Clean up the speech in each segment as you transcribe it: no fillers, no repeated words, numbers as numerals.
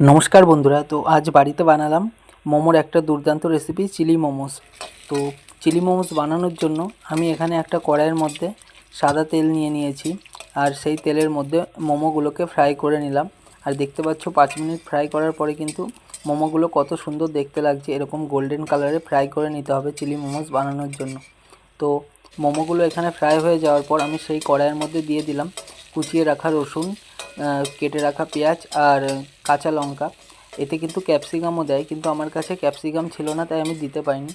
নমস্কার বন্ধুরা। তো আজ বাড়িতে বানালাম মোমোর একটা দুর্দান্ত রেসিপি, চিলি মোমোস। তো চিলি মোমোস বানানোর জন্য আমি এখানে একটা কড়াইয়ের মধ্যে সাদা তেল নিয়ে নিয়েছি, আর সেই তেলের মধ্যে মোমোগুলোকে ফ্রাই করে নিলাম। আর দেখতে পাচ্ছ 5 মিনিট ফ্রাই করার পরে কিন্তু মোমোগুলো কত সুন্দর দেখতে লাগছে। এরকম গোল্ডেন কালারে ফ্রাই করে নিতে হবে চিলি মোমোস বানানোর জন্য। তো মোমোগুলো এখানে ফ্রাই হয়ে যাওয়ার পর আমি সেই কড়াইয়ের মধ্যে দিয়ে দিলাম কুচিয়ে রাখা রসুন, কেটে রাখা পেঁয়াজ আর কাঁচা লঙ্কা। এতে কিন্তু ক্যাপসিকামও দেয়, কিন্তু আমার কাছে ক্যাপসিকাম ছিল না, তাই আমি দিতে পারিনি।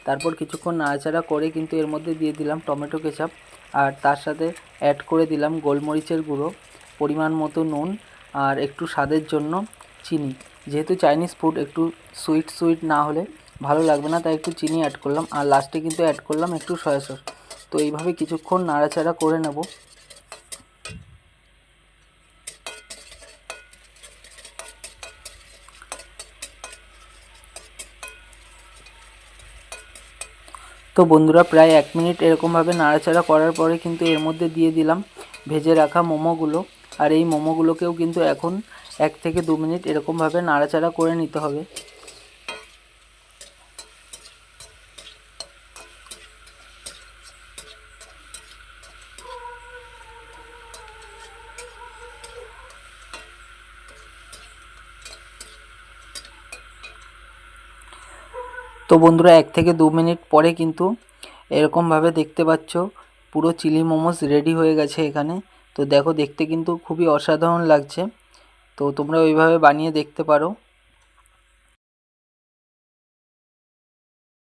তারপর কিছুক্ষণ নাড়াচাড়া করে কিন্তু এর মধ্যে দিয়ে দিলাম টমেটো কেচাপ, আর তার সাথে অ্যাড করে দিলাম গোলমরিচের গুঁড়ো, পরিমাণ মতো নুন, আর একটু স্বাদের জন্য চিনি। যেহেতু চাইনিজ ফুড একটু সুইট সুইট না হলে ভালো লাগবে না, তাই একটু চিনি অ্যাড করলাম। আর লাস্টে কিন্তু অ্যাড করলাম একটু সয়া সস। তো এইভাবে কিছুক্ষণ নাড়াচাড়া করে নেব। তো বন্ধুরা, প্রায় 1 মিনিট এরকমভাবে নাড়াচাড়া করার পরে কিন্তু এর মধ্যে দিয়ে দিলাম ভেজে রাখা মোমোগুলো। আর এই মোমোগুলোকেও কিন্তু এখন 1 থেকে 2 মিনিট এরকমভাবে নাড়াচাড়া করে নিতে হবে। তো বন্ধুরা, 1 থেকে 2 মিনিট পরে কিন্তু এরকমভাবে দেখতে পাচ্ছ পুরো চিলি মোমোস রেডি হয়ে গেছে এখানে। তো দেখো, দেখতে কিন্তু খুবই অসাধারণ লাগছে। তো তোমরা ওইভাবে বানিয়ে দেখতে পারো।